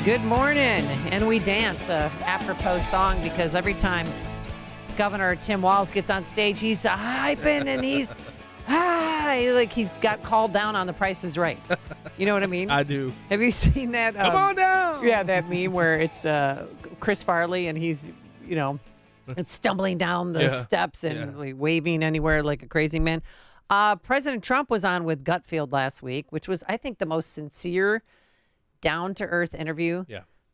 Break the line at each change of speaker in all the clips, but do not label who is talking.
Good morning, and we dance apropos song because every time Governor Tim Walz gets on stage, he's hyping and he's like he's got called down on The Price is Right. You know what I mean?
I do.
Have you seen that?
Come on down.
Yeah, that meme where it's Chris Farley and he's stumbling down the steps and like, waving anywhere like a crazy man. President Trump was on with Gutfield last week, which was, I think, the most sincere, down-to-earth interview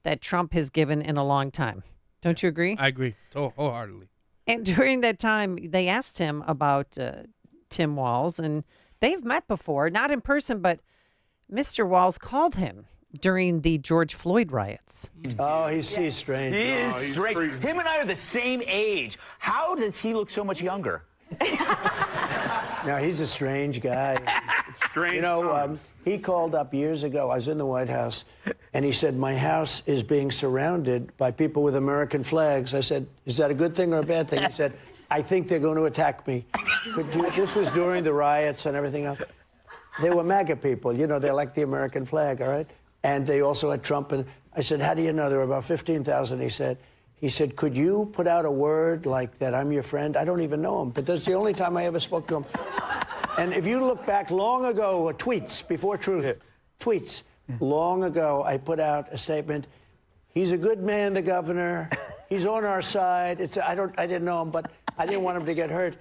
that Trump has given in a long time. Don't you agree?
I agree wholeheartedly.
And during that time, they asked him about Tim Walz, and they've met before, not in person, but Mr. Walz called him during the George Floyd riots.
Oh, he's strange.
He is strange. Him and I are the same age. How does he look so much younger?
No, he's a strange guy.
Strange.
You know, he called up years ago. I was in the White House, and he said, my house is being surrounded by people with American flags. I said, is that a good thing or a bad thing? He said, I think they're going to attack me. This was during the riots and everything else. They were MAGA people. You know, they like the American flag, all right? And they also had Trump. And I said, how do you know? There were about 15,000. He said, could you put out a word like that I'm your friend? I don't even know him, but that's the only time I ever spoke to him. And if you look back long ago, tweets, before Truth, tweets, long ago, I put out a statement. He's a good man, the governor. He's on our side. I didn't know him, but I didn't want him to get hurt.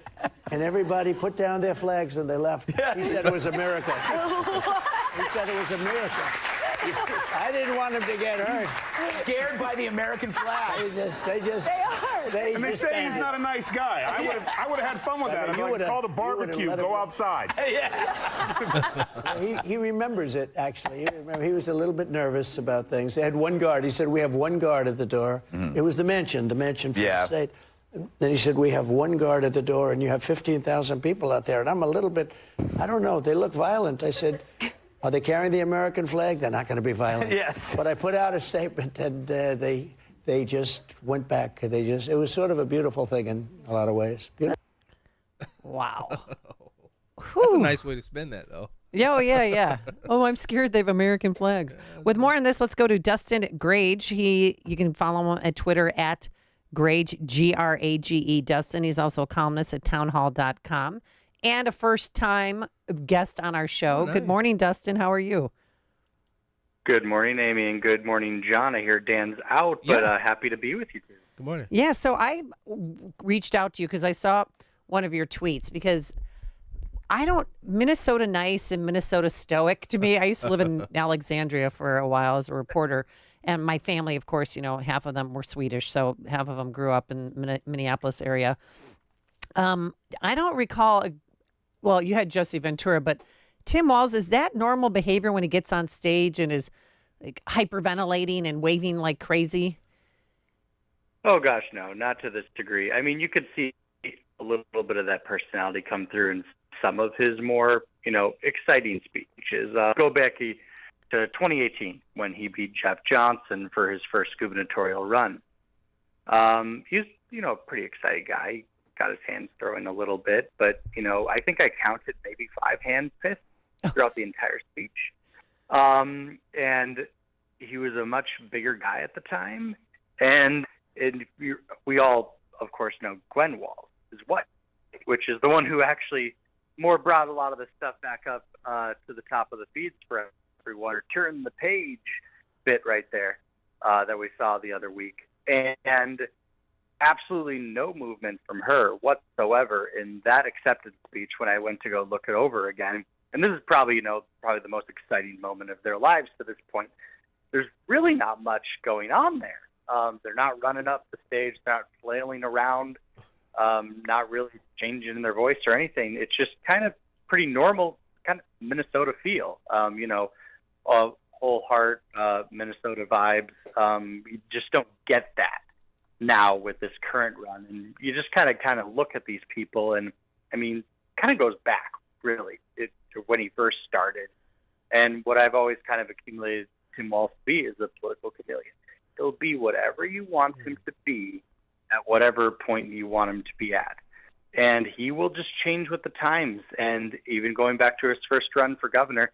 And everybody put down their flags and they left. Yes. He said it was a miracle. He said it was a miracle. I didn't want him to get hurt.
Scared by the American flag.
They
say he's not a nice guy. I would have had fun with that. It's called a barbecue. Go outside.
He remembers it, actually. He was a little bit nervous about things. They had one guard. He said, we have one guard at the door. It was the mansion from the state. Then he said, we have one guard at the door, and you have 15,000 people out there. And I'm a little bit, I don't know, they look violent. I said, are they carrying the American flag? They're not going to be violent.
Yes.
But I put out a statement, and they just went back. It was sort of a beautiful thing in a lot of ways.
Wow.
That's a nice way to spend that, though.
Yeah. Oh, I'm scared they have American flags. With more on this, let's go to Dustin at Grage. You can follow him at Twitter at Grage, Grage, Dustin. He's also a columnist at townhall.com and a first-time guest on our show. Oh, nice. Good morning, Dustin. How are you?
Good morning, Amy, and good morning, John. I hear Dan's out, but happy to be with you too.
Good morning.
Yeah, so I reached out to you because I saw one of your tweets because Minnesota nice and Minnesota stoic to me. I used to live in Alexandria for a while as a reporter, and my family, of course, half of them were Swedish, so half of them grew up in Minneapolis area. I don't recall, well, you had Jesse Ventura, but Tim Walz, is that normal behavior when he gets on stage and is like hyperventilating and waving like crazy?
Oh, gosh, no, not to this degree. I mean, you could see a little bit of that personality come through in some of his more, exciting speeches. Go back to 2018 when he beat Jeff Johnson for his first gubernatorial run. He's, a pretty excited guy. Got his hands throwing a little bit, but, I think I counted maybe 5 hand fists throughout the entire speech. And he was a much bigger guy at the time. And we all, of course, know Gwen Walz, his wife, which is the one who actually more brought a lot of this stuff back up to the top of the feeds for everyone, or turn the page bit right there that we saw the other week. And absolutely no movement from her whatsoever in that acceptance speech when I went to go look it over again. And this is probably the most exciting moment of their lives to this point. There's really not much going on there. They're not running up the stage, they're not flailing around, not really changing their voice or anything. It's just kind of pretty normal, kind of Minnesota feel, whole heart Minnesota vibes. You just don't get that now with this current run. And you just kind of look at these people, and I mean, kind of goes back really to when he first started. And what I've always kind of accumulated Tim Walz to be is a political chameleon. He'll be whatever you want him to be at whatever point you want him to be at. And he will just change with the times. And even going back to his first run for governor,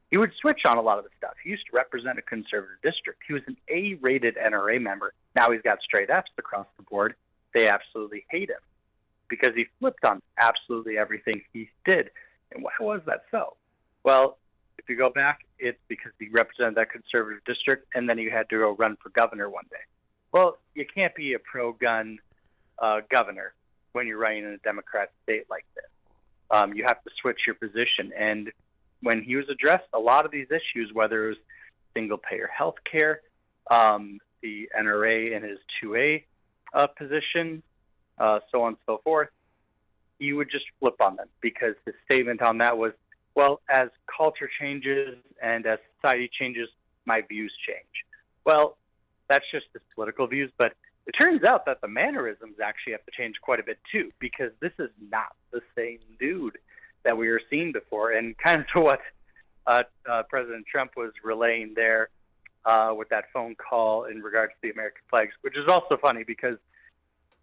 he would switch on a lot of the stuff. He used to represent a conservative district. He was an A-rated NRA member. Now he's got straight Fs across the board. They absolutely hate him because he flipped on absolutely everything he did. And why was that so? Well, if you go back, it's because he represented that conservative district, and then he had to go run for governor one day. Well, you can't be a pro-gun governor when you're running in a Democrat state like this. You have to switch your position. And when he was addressed, a lot of these issues, whether it was single-payer health care, the NRA in his 2A position, so on and so forth, he would just flip on them because his statement on that was, well, as culture changes and as society changes, my views change. Well, that's just his political views, but it turns out that the mannerisms actually have to change quite a bit too, because this is not the same dude that we were seeing before. And kind of to what President Trump was relaying there with that phone call in regards to the American flags, which is also funny because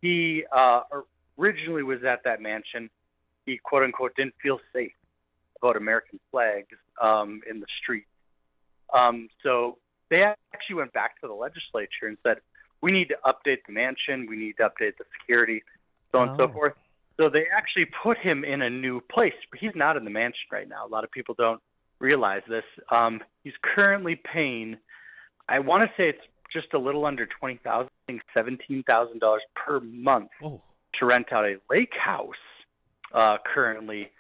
he originally was at that mansion. He, quote unquote, didn't feel safe about American flags in the street. So they actually went back to the legislature and said, we need to update the mansion, we need to update the security, so on and so forth. So they actually put him in a new place. He's not in the mansion right now. A lot of people don't realize this. He's currently paying, I want to say it's just a little under $20,000, I think $17,000 per month to rent out a lake house currently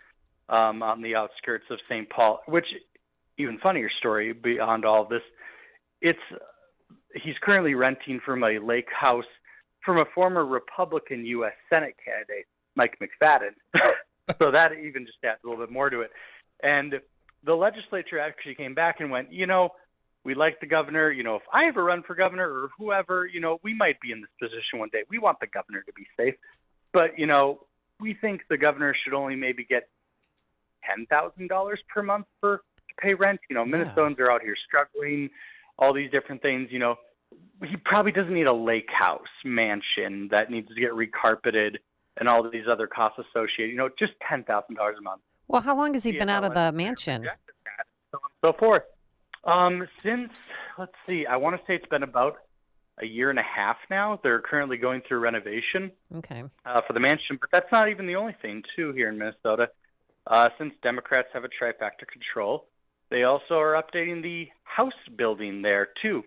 on the outskirts of St. Paul, which, even funnier story beyond all of this, he's currently renting from a lake house from a former Republican U.S. Senate candidate, Mike McFadden. So that even just adds a little bit more to it. And the legislature actually came back and went, we like the governor. If I ever run for governor or whoever, we might be in this position one day. We want the governor to be safe. But, we think the governor should only maybe get $10,000 per month to pay rent. Minnesotans are out here struggling, all these different things. He probably doesn't need a lake house mansion that needs to get recarpeted and all these other costs associated. Just $10,000 a month.
Well, how long has he been out of the mansion?
So on and so forth. Since, let's see, I want to say it's been about a year and a half now. They're currently going through renovation for the mansion. But that's not even the only thing, too, here in Minnesota. Since Democrats have a trifecta control, they also are updating the House building there, too,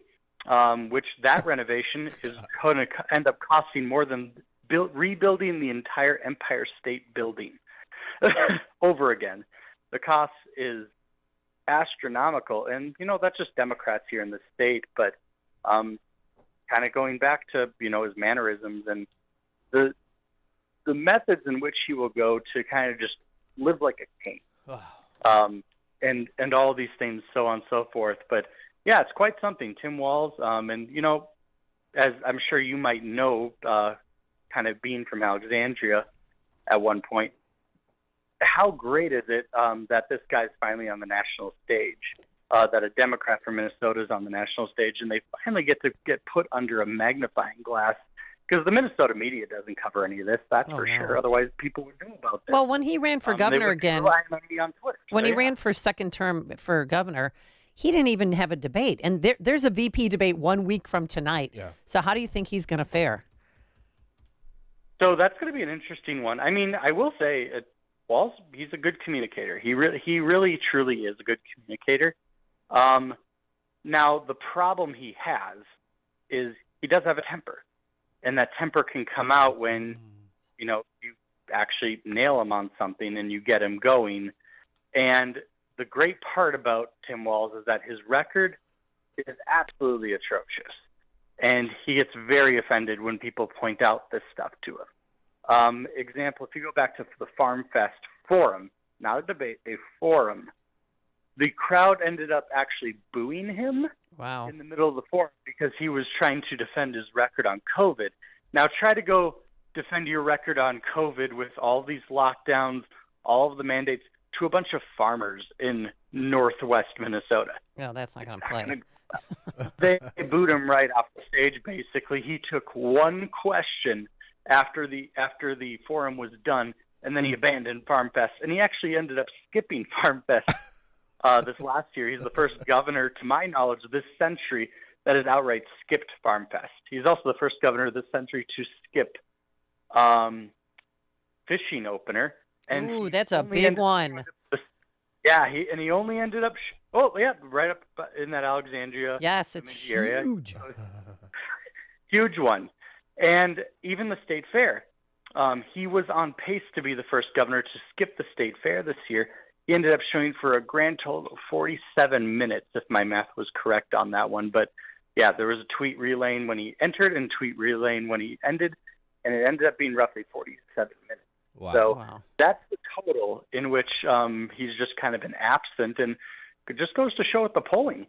which that renovation is going to end up costing more than rebuilding the entire Empire State Building over again. The cost is astronomical, and that's just Democrats here in the state. But kind of going back to his mannerisms and the methods in which he will go to kind of just live like a king, and all these things, so on and so forth. But yeah, it's quite something, Tim Walz. And as I'm sure you might know, kind of being from Alexandria at one point, how great is it that this guy's finally on the national stage, that a Democrat from Minnesota is on the national stage, and they finally get to get put under a magnifying glass, because the Minnesota media doesn't cover any of this, that's for sure. Otherwise, people would know about this.
Well, when he ran for governor again,
on Twitter,
when he ran for second term for governor, he didn't even have a debate. And there's a VP debate 1 week from tonight. Yeah. So how do you think he's going to fare?
So that's going to be an interesting one. I mean, I will say, Walz, he's a good communicator. He really, truly is a good communicator. Now, the problem he has is he does have a temper. And that temper can come out when, you actually nail him on something and you get him going. And the great part about Tim Walz is that his record is absolutely atrocious. And he gets very offended when people point out this stuff to him. Example, if you go back to the Farm Fest forum, not a debate, a forum, the crowd ended up actually booing him in the middle of the forum because he was trying to defend his record on COVID. Now try to go defend your record on COVID with all these lockdowns, all of the mandates, to a bunch of farmers in northwest Minnesota.
No, that's not going to play.
They booed him right off the stage, basically. He took one question after the forum was done, and then he abandoned Farm Fest, and he actually ended up skipping Farm Fest this last year. He's the first governor, to my knowledge, of this century that has outright skipped Farm Fest. He's also the first governor of this century to skip fishing opener. And
ooh, that's a big one.
Yeah, he only ended up. Right up in that Alexandria.
Yes, it's
area.
huge.
Huge one. And even the state fair. He was on pace to be the first governor to skip the state fair this year. He ended up showing for a grand total of 47 minutes, if my math was correct on that one. But yeah, there was a tweet relaying when he entered and tweet relaying when he ended, and it ended up being roughly 47 minutes.
Wow.
So that's the total in which he's just kind of been absent, and it just goes to show with the polling.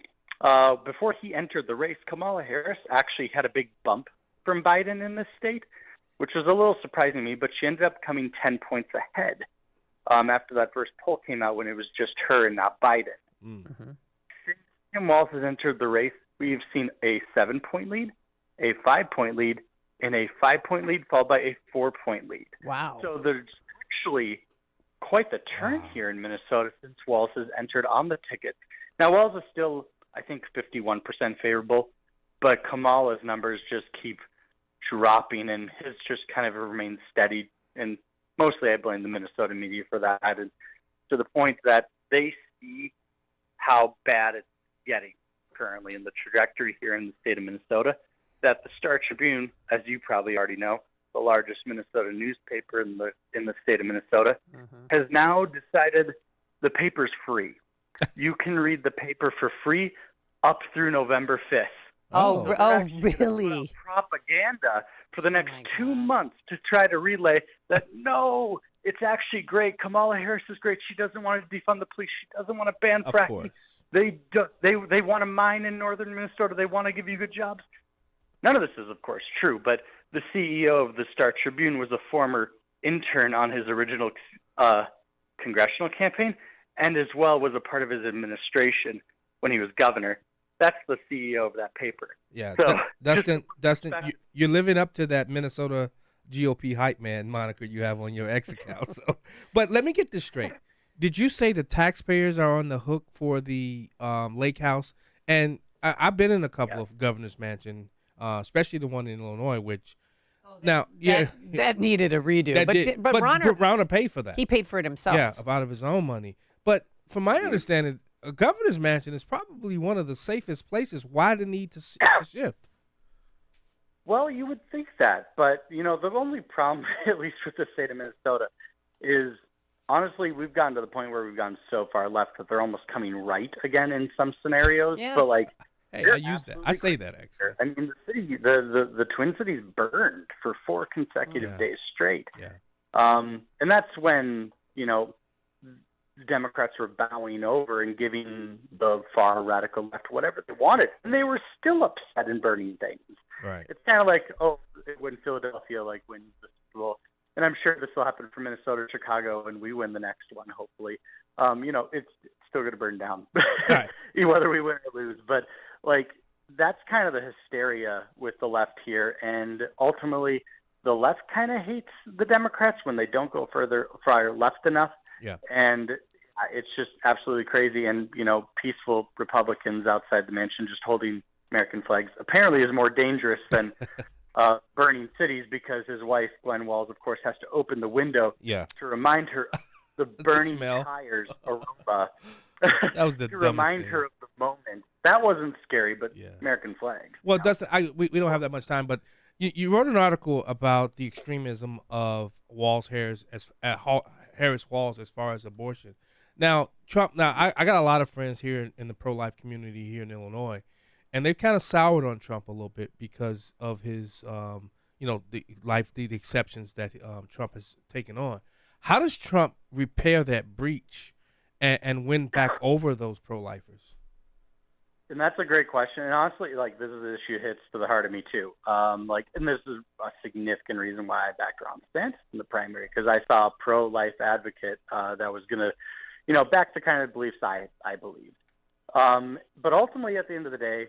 Before he entered the race, Kamala Harris actually had a big bump from Biden in this state, which was a little surprising to me, but she ended up coming 10 points ahead after that first poll came out when it was just her and not Biden.
Mm-hmm.
Since Tim Walz has entered the race, we've seen a 7-point lead, a 5-point lead, and a 5-point lead followed by a 4-point lead.
Wow.
So there's actually quite the turn here in Minnesota since Walz has entered on the ticket. Now, Walz is still, I think, 51% favorable, but Kamala's numbers just keep dropping, and his just kind of remains steady. And mostly I blame the Minnesota media for that, and to the point that they see how bad it's getting currently in the trajectory here in the state of Minnesota, that the Star Tribune, as you probably already know, the largest Minnesota newspaper in the state of Minnesota, has now decided the paper's free. You can read the paper for free up through November 5th.
Oh,
So
really?
Propaganda for the next 2 months to try to relay that, no, it's actually great. Kamala Harris is great. She doesn't want to defund the police. She doesn't want to ban
Of
fracking.
course.
They want to mine in northern Minnesota. They want to give you good jobs. None of this is, of course, true, but the CEO of the Star Tribune was a former intern on his original congressional campaign, and as well was a part of his administration when he was governor. That's the CEO of that paper.
Yeah,
So,
Dustin, you're living up to that Minnesota GOP hype man moniker you have on your X account. So, but let me get this straight. Did you say the taxpayers are on the hook for the lake house? And I've been in a couple of governor's mansion, especially the one in Illinois, which
that needed a redo. But
Rauner paid for that.
He paid for it himself.
Yeah, out of his own money. But from my understanding, a governor's mansion is probably one of the safest places. Why the need to shift?
Well, you would think that, but the only problem, at least with the state of Minnesota, is honestly we've gotten to the point where we've gone so far left that they're almost coming right again in some scenarios.
Yeah.
But
hey, I use that. I say that actually.
I mean, the city, the Twin Cities burned for 4 consecutive days straight.
Yeah.
And that's when Democrats were bowing over and giving the far radical left whatever they wanted, and they were still upset and burning things.
Right.
It's kind of like, when Philadelphia wins the Super Bowl, and I'm sure this will happen for Minnesota, Chicago, and we win the next one, hopefully. It's still going to burn down,
right.
whether we win or lose. But that's kind of the hysteria with the left here, and ultimately, the left kind of hates the Democrats when they don't go far left enough.
Yeah.
And it's just absolutely crazy. And, peaceful Republicans outside the mansion just holding American flags apparently is more dangerous than burning cities, because his wife, Glenn Walz, of course, has to open the window to remind her of the burning tires aroma.
That was the
to remind her of the moment. That wasn't scary, but American flags.
Well, Dustin, we don't have that much time, but you wrote an article about the extremism of Harris Walz as far as abortion. Now, Trump. Now, I got a lot of friends here in the pro-life community here in Illinois, and they've kind of soured on Trump a little bit because of his, the exceptions that Trump has taken on. How does Trump repair that breach and win back over those pro-lifers?
And that's a great question. And honestly, this is an issue hits to the heart of me too. And this is a significant reason why I backed Ron DeSantis in the primary, because I saw a pro-life advocate that was going to, back the kind of beliefs I believed. But ultimately, at the end of the day,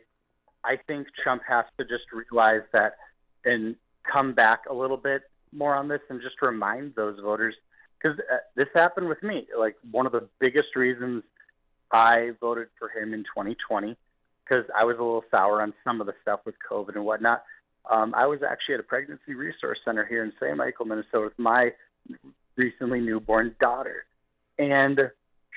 I think Trump has to just realize that and come back a little bit more on this and just remind those voters, because this happened with me. One of the biggest reasons I voted for him in 2020 because I was a little sour on some of the stuff with COVID and whatnot. I was actually at a pregnancy resource center here in St. Michael, Minnesota, with my recently newborn daughter. And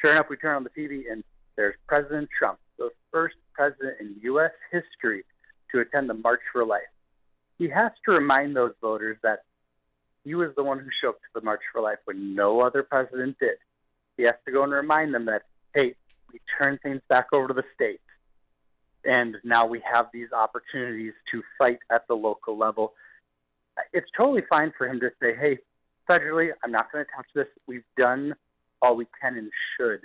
sure enough, we turn on the TV, and there's President Trump, the first president in U.S. history to attend the March for Life. He has to remind those voters that he was the one who showed up to the March for Life when no other president did. He has to go and remind them that, hey, we turn things back over to the states. And now we have these opportunities to fight at the local level. It's totally fine for him to say, hey, federally, I'm not going to touch this. We've done all we can and should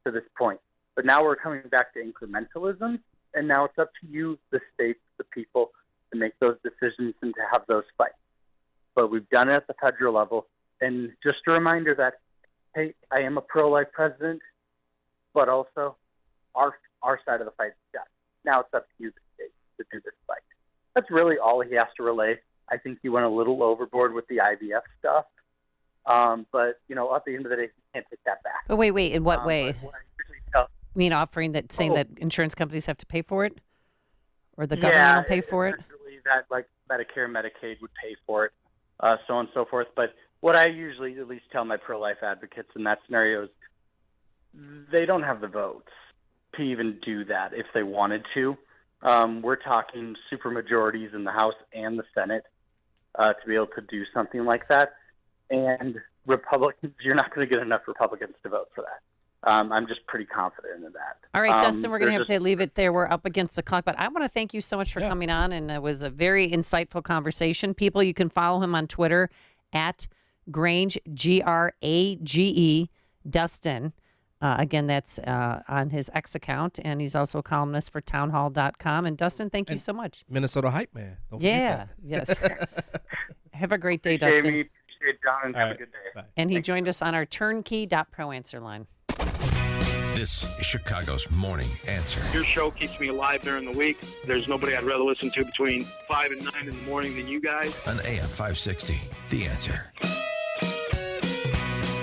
to this point. But now we're coming back to incrementalism, and now it's up to you, the states, the people, to make those decisions and to have those fights. But we've done it at the federal level. And just a reminder that, hey, I am a pro-life president, but also our side of the fight is done. Now it's up to you, the state, to do this fight. That's really all he has to relay. I think he went a little overboard with the IVF stuff. But, you know, at the end of the day, he can't take that back.
But wait, in what way?
What I usually tell,
You mean offering that, saying that insurance companies have to pay for it? Or the government will pay for it?
That, like, Medicare and Medicaid would pay for it, so on and so forth. But what I usually at least tell my pro-life advocates in that scenario is they don't have the votes to even do that if they wanted to. We're talking supermajorities in the House and the Senate to be able to do something like that. And Republicans, you're not going to get enough Republicans to vote for that. I'm just pretty confident in that.
All right, Dustin, we're going to have to leave it there. We're up against the clock, but I want to thank you so much for coming on, and it was a very insightful conversation. People, you can follow him on Twitter at Grage, Grage, Dustin. Again, that's on his X account, and he's also a columnist for Townhall.com. And Dustin, thank you so much.
Minnesota hype man. Don't forget that.
Yes. Have a great day,
Appreciate
Dustin.
me. Appreciate John, and have a good day.
Bye.
And he joined us on our turnkey.pro answer line.
This is Chicago's Morning Answer.
Your show keeps me alive during the week. There's nobody I'd rather listen to between 5 and 9 in the morning than you guys.
On AM 560, The Answer.